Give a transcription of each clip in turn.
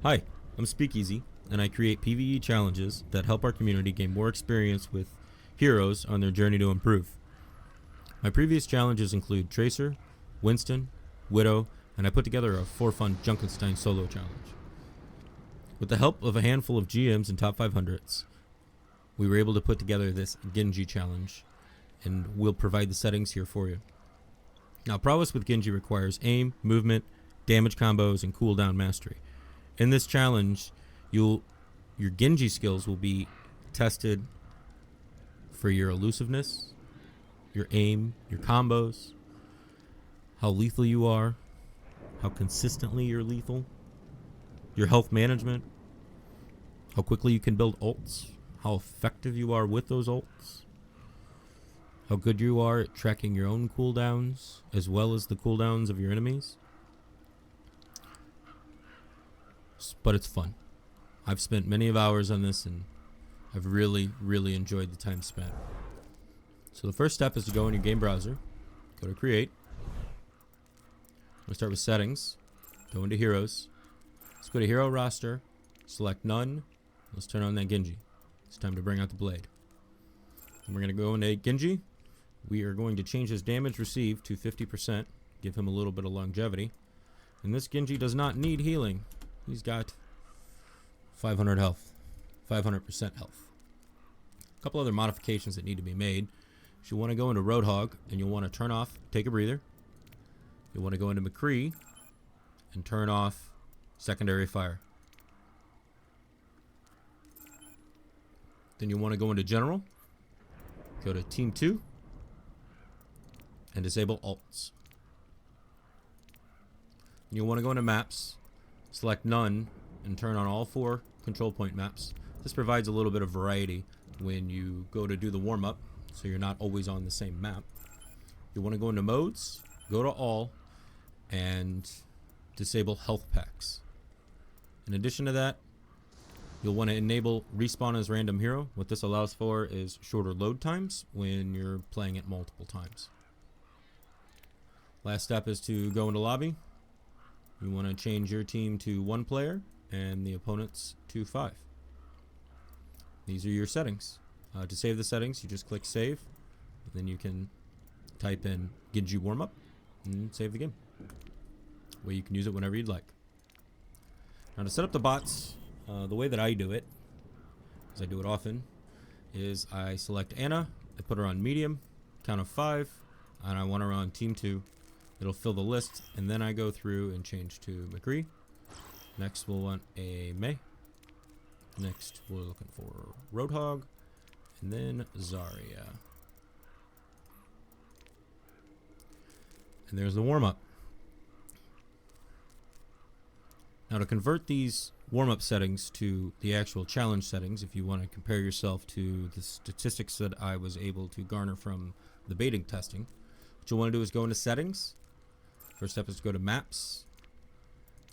Hi, I'm SpeakEasy, and I create PvE challenges that help our community gain more experience with heroes on their journey to improve. My previous challenges include Tracer, Winston, Widow, and I put together a for-fun Junkenstein solo challenge. With the help of a handful of GMs and top 500s, we were able to put together this Genji challenge, and we'll provide the settings here for you. Now, prowess with Genji requires aim, movement, damage combos, and cooldown mastery. In this challenge, your Genji skills will be tested for your elusiveness, your aim, your combos, how lethal you are, how consistently you're lethal, your health management, how quickly you can build ults, how effective you are with those ults, how good you are at tracking your own cooldowns as well as the cooldowns of your enemies. But it's fun. I've spent many of hours on this and I've really enjoyed the time spent. So the first step is to go in your game browser, go to create. We'll start with settings, go into heroes. Let's go to hero roster, select none. Let's turn on that Genji. It's time to bring out the blade. And we're going to go into Genji. We are going to change his damage received to 50%, give him a little bit of longevity. And this Genji does not need healing. He's got 500 health, 500% health. A couple other modifications that need to be made. You want to go into Roadhog and you'll want to turn off Take a Breather. You'll want to go into McCree and turn off Secondary Fire. Then you want to go into General, go to Team 2, and disable Alts. You'll want to go into Maps, select None, and turn on all 4 control point maps. This provides a little bit of variety when you go to do the warm-up, so you're not always on the same map. You want to go into Modes, go to All, and disable Health Packs. In addition to that, you'll want to enable Respawn as Random Hero. What this allows for is shorter load times when you're playing it multiple times. Last step is to go into Lobby. You want to change your team to 1 player and the opponent's to 5. These are your settings. To save the settings, you just click Save. And then you can type in Genji Warmup and save the game. Where you can use it whenever you'd like. Now to set up the bots, the way that I do it, as I do it often, is I select Anna, I put her on medium, count of 5, and I want her on team 2. It'll fill the list, and then I go through and change to McCree. Next we'll want a Mei. Next we're looking for Roadhog, and then Zarya. And there's the warm-up. Now to convert these warm-up settings to the actual challenge settings, if you want to compare yourself to the statistics that I was able to garner from the baiting testing, what you'll want to do is go into settings. First step is to go to maps,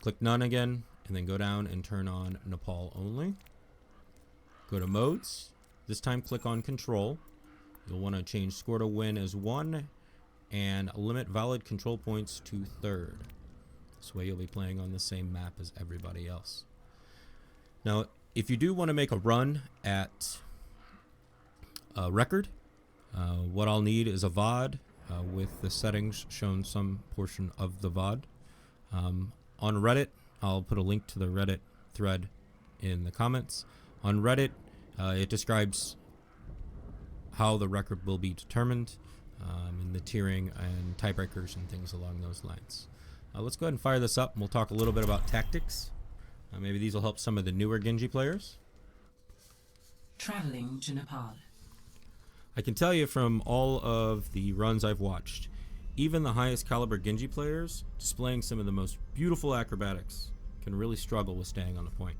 click none again, and then go down and turn on Nepal only. Go to modes, this time click on control. You'll want to change score to win as 1 and limit valid control points to 3rd. This way you'll be playing on the same map as everybody else. Now, if you do want to make a run at a record, what I'll need is a VOD with the settings shown some portion of the VOD. On Reddit, I'll put a link to the Reddit thread in the comments. On Reddit, it describes how the record will be determined, and the tiering and tiebreakers and things along those lines. Let's go ahead and fire this up, and we'll talk a little bit about tactics. Maybe these will help some of the newer Genji players. Traveling to Nepal. I can tell you from all of the runs I've watched, even the highest caliber Genji players displaying some of the most beautiful acrobatics can really struggle with staying on the point.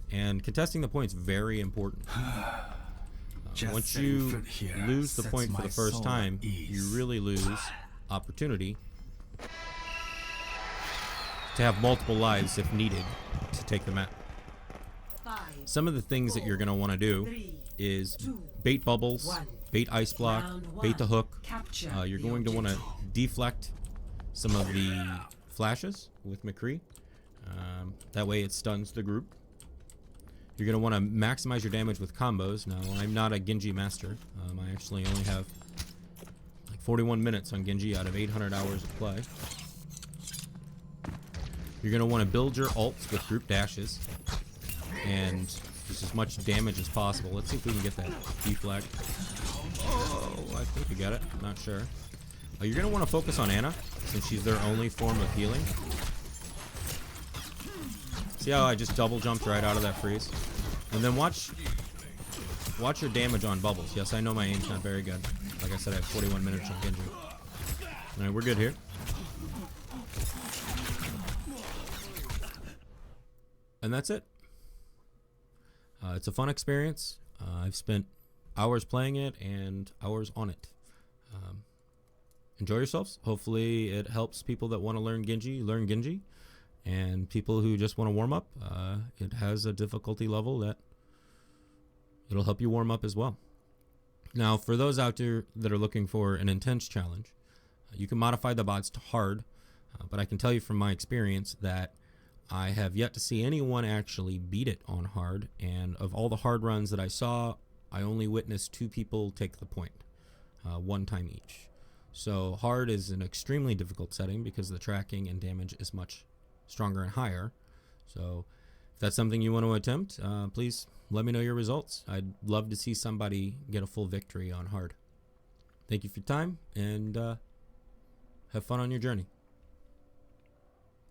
And contesting the point's very important. Once you lose the point for the first time, you really lose opportunity to have multiple lives if needed to take the map. Some of the things that you're going to want to do is bait bubbles, bait ice block, bait the hook. You're going to want to deflect some of the flashes with McCree. That way it stuns the group. You're going to want to maximize your damage with combos. Now, I'm not a Genji master. I actually only have like 41 minutes on Genji out of 800 hours of play. You're going to want to build your ults with group dashes and just as much damage as possible. Let's see if we can get that deflect. Oh, I think we got it. I'm not sure. You're going to want to focus on Ana since she's their only form of healing. See how I just double jumped right out of that freeze? And then watch your damage on bubbles. Yes, I know my aim's not very good. Like I said, I have 41 minutes on Genji. Alright, we're good here. And that's it. It's a fun experience. I've spent hours playing it and hours on it. Enjoy yourselves. Hopefully it helps people that want to learn Genji. And people who just want to warm up, it has a difficulty level that it'll help you warm up as well. Now, for those out there that are looking for an intense challenge, you can modify the bots to hard, but I can tell you from my experience that I have yet to see anyone actually beat it on hard, and of all the hard runs that I saw, I only witnessed 2 people take the point, 1 time each. So hard is an extremely difficult setting because the tracking and damage is much stronger and higher. So if that's something you want to attempt, please let me know your results. I'd love to see somebody get a full victory on hard. Thank you for your time, and have fun on your journey.